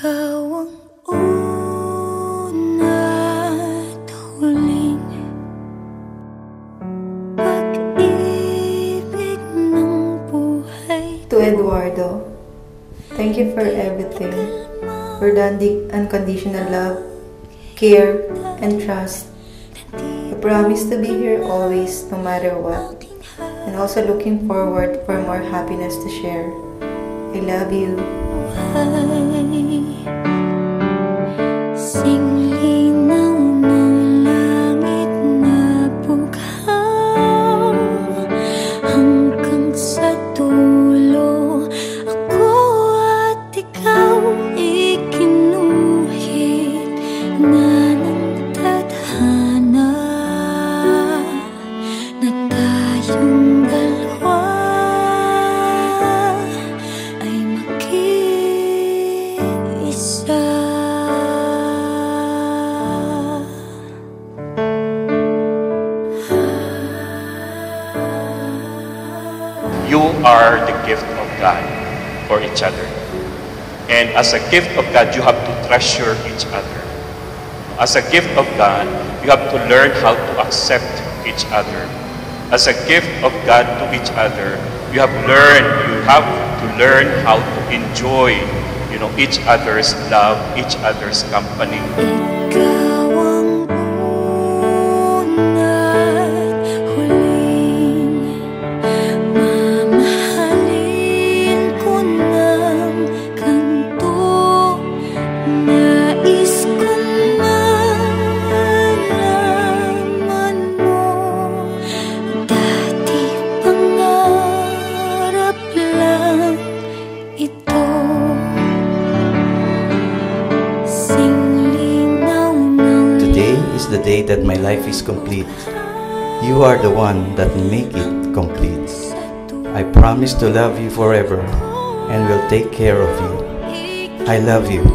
Ikaw ang una't huling pag-ibig ng buhay. To Eduardo, thank you for everything, for the unconditional love, care, and trust. I promise to be here always, no matter what, and also looking forward for more happiness to share. I love you. Singlinaw ng langit na bughaw hanggang sa dulo, ako at ikaw ikinuhit na ng tadhana na tayong dalawa ay mag-iisa. You are the gift of God for each other. And as a gift of God, you have to treasure each other. As a gift of God, you have to learn how to accept each other. As a gift of God to each other, you have to learn how to enjoy, each other's love, each other's company. Ikaw ang una't huling, mamahalin ko ng ganito. Nais kong malaman mo, dati pangarap lang ito. Today is the day that my life is complete. You are the one that make it complete. I promise to love you forever and will take care of you. I love you.